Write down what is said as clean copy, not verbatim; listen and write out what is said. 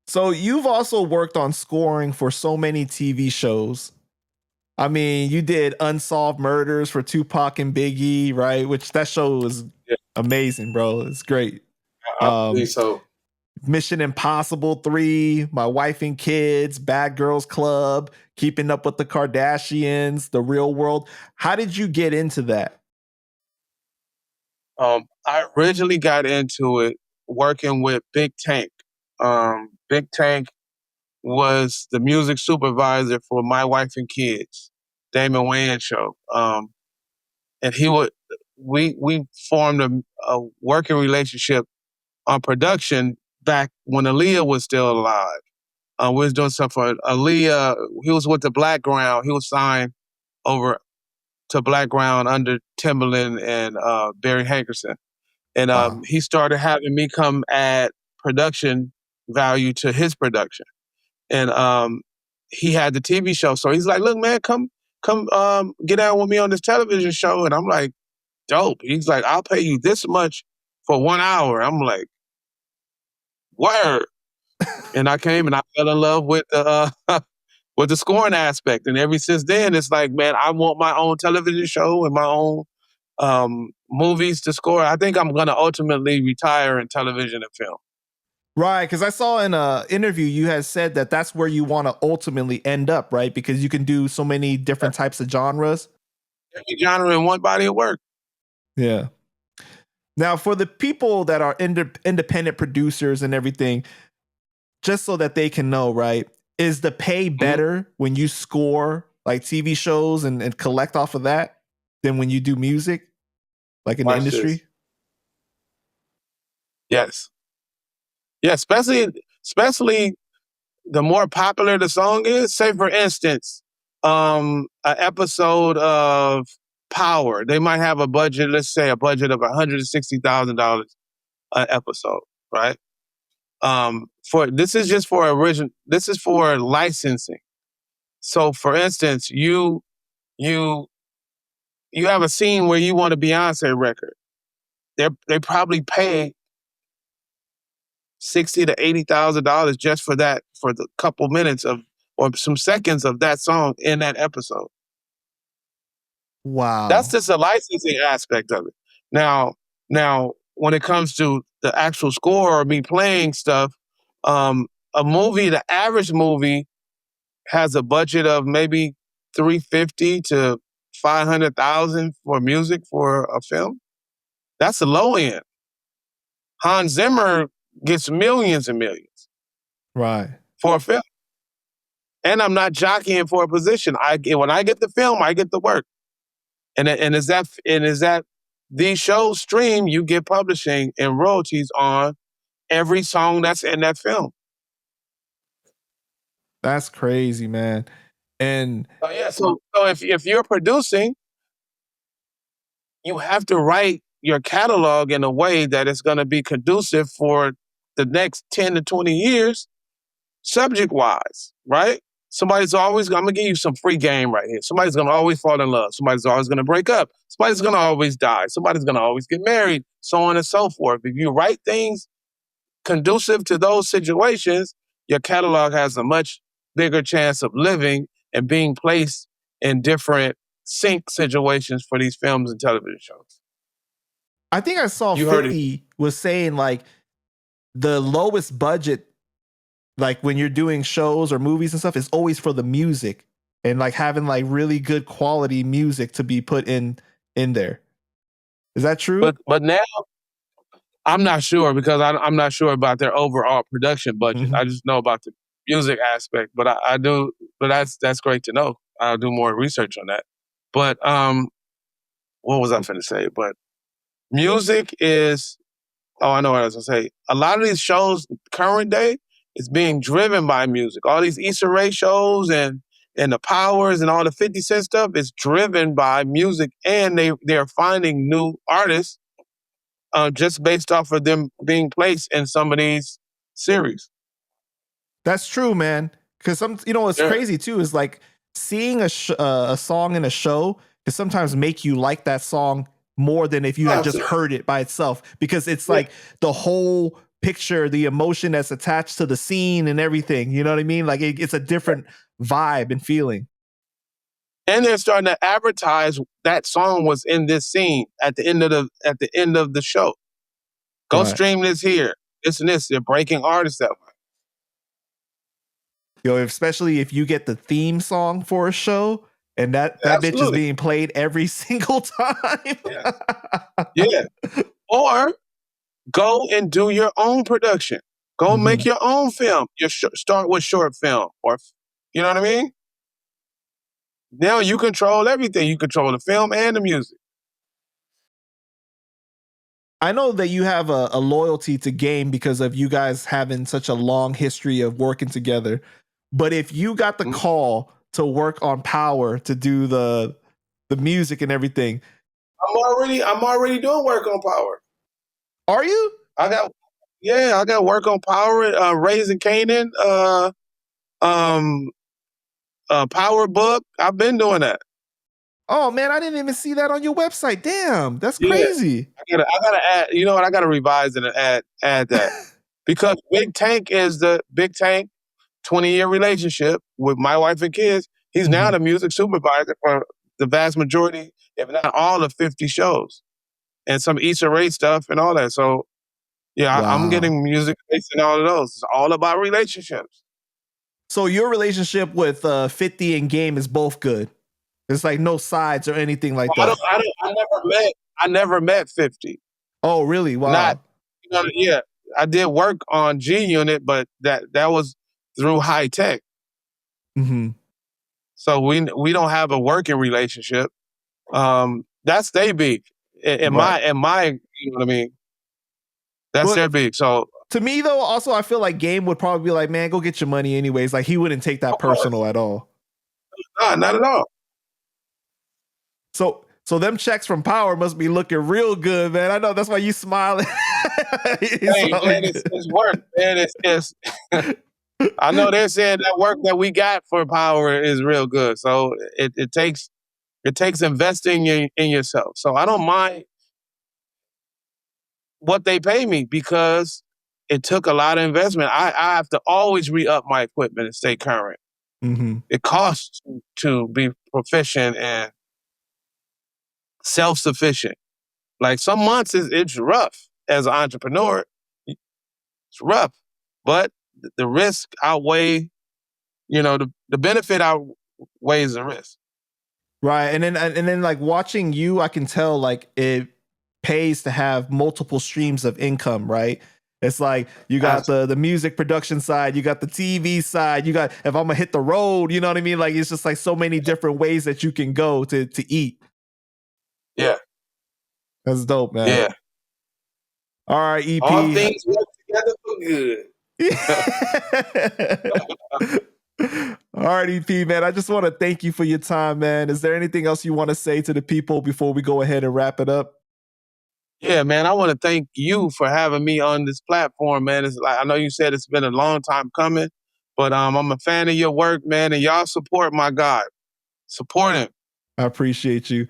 So you've also worked on scoring for so many TV shows. I mean, you did Unsolved Murders for Tupac and Biggie, right? Which that show was amazing, bro. It's great. I believe so. Mission Impossible 3, My Wife and Kids, Bad Girls Club, Keeping Up with the Kardashians, The Real World. How did you get into that? I originally got into it working with Big Tank. Big Tank was the music supervisor for My Wife and Kids, Damon Wayans show. And we formed a working relationship on production back when Aaliyah was still alive. We was doing stuff for Aaliyah. He was with the Black Ground. He was signed over to Black Ground under Timbaland and Barry Hankerson. And he started having me come add production value to his production. And he had the TV show. So he's like, look, man, come get down with me on this television show. And I'm like, dope. He's like, I'll pay you this much for 1 hour. I'm like, word. And I came and I fell in love with the scoring aspect. And ever since then, it's like, man, I want my own television show and my own movies to score. I think I'm going to ultimately retire in television and film. Right, because I saw in an interview you had said that that's where you want to ultimately end up, right? Because you can do so many different types of genres. Every genre in one body of work. Yeah. Now, for the people that are independent producers and everything, just so that they can know, right? Is the pay better when you score like TV shows and collect off of that than when you do music, like in the industry? This. Yes. Yeah, especially the more popular the song is. Say, for instance, an episode of Power, they might have a budget, let's say a budget of $160,000 an episode, right? This is for licensing. So, for instance, you have a scene where you want a Beyonce record. They probably pay $60,000 to $80,000 just for that, for the couple minutes or some seconds of that song in that episode. Wow. That's just a licensing aspect of it. Now, when it comes to the actual score or me playing stuff, the average movie has a budget of maybe $350,000 to $500,000 for music for a film. That's the low end. Hans Zimmer gets millions and millions. Right. For a film. And I'm not jockeying for a position. When I get the film, I get the work. And is that these shows stream, you get publishing and royalties on every song that's in that film. That's crazy, man. And so if you're producing, you have to write your catalog in a way that it's going to be conducive for the next 10 to 20 years, subject-wise, right? I'm going to give you some free game right here. Somebody's going to always fall in love. Somebody's always going to break up. Somebody's going to always die. Somebody's going to always get married, so on and so forth. If you write things conducive to those situations, your catalog has a much bigger chance of living and being placed in different sync situations for these films and television shows. I think I saw 50 was saying like the lowest budget, like when you're doing shows or movies and stuff, is always for the music and like having like really good quality music to be put in there. Is that true? But now I'm not sure, because I'm not sure about their overall production budget. Mm-hmm. I just know about the music aspect, but I do. But that's great to know. I'll do more research on that. But what was I going to say? But music is. Oh, I know what I was going to say. A lot of these shows, current day, is being driven by music. All these Issa Rae shows and the Powers and all the 50 Cent stuff is driven by music, and they're finding new artists just based off of them being placed in some of these series. That's true, man. Because what's crazy too is like seeing a song in a show can sometimes make you like that song more than if you had just Absolutely. heard it by itself, because it's Yeah. like the whole picture, the emotion that's attached to the scene and everything. You know what I mean? Like it's a different vibe and feeling. And they're starting to advertise that song was in this scene at the end of the show. Go Right. stream this here. This and this. They're breaking artists that way. You know, especially if you get the theme song for a show and that bitch is Absolutely. being played every single time. Yeah. Yeah. Or go and do your own production. Go make your own film. Start with short film, or you know what I mean? Now you control everything. You control the film and the music. I know that you have a loyalty to Game because of you guys having such a long history of working together. But if you got the call to work on Power to do the music and everything, I'm already doing work on Power. Are you? I got work on Power, Raising Canaan, Power book. I've been doing that. Oh man, I didn't even see that on your website. Damn, that's Yeah. crazy. I gotta add. You know what? I gotta revise it and add that because Big Tank 20-year relationship with my wife and kids. He's now the music supervisor for the vast majority, if not all, of 50 shows and some Issa Rae stuff and all that. So yeah, I'm getting music based in all of those. It's all about relationships. So your relationship with 50 and Game is both good. There's like no sides or anything like that. I never met 50. Oh, really? Wow. Yeah. I did work on G Unit, but that was through High Tech. So we don't have a working relationship. That's their beef. In my, you know what I mean? That's their beef. So to me though, also I feel like Game would probably be like, man, go get your money anyways. Like he wouldn't take that personal at all. No, not at all. So them checks from Power must be looking real good, man. I know that's why you smiling. Hey, man, it's work, man. It's I know they're saying that work that we got for Power is real good. So it takes investing in yourself. So I don't mind what they pay me because it took a lot of investment. I have to always re-up my equipment and stay current. It costs to be proficient and self-sufficient. Like some months it's rough as an entrepreneur. It's rough, but the risk outweigh, the benefit outweighs the risk. Right. And then like watching you, I can tell like it pays to have multiple streams of income, right? It's like you got the music production side, you got the TV side, you got if I'm gonna hit the road, you know what I mean? Like it's just like so many different ways that you can go to eat. Yeah. That's dope, man. Yeah. All right, EP. All things work together for good. All right, EP, man. I just want to thank you for your time, man. Is there anything else you want to say to the people before we go ahead and wrap it up? Yeah, man. I want to thank you for having me on this platform, man. It's like I know you said it's been a long time coming, but I'm a fan of your work, man, and y'all support my guy. Support him. I appreciate you.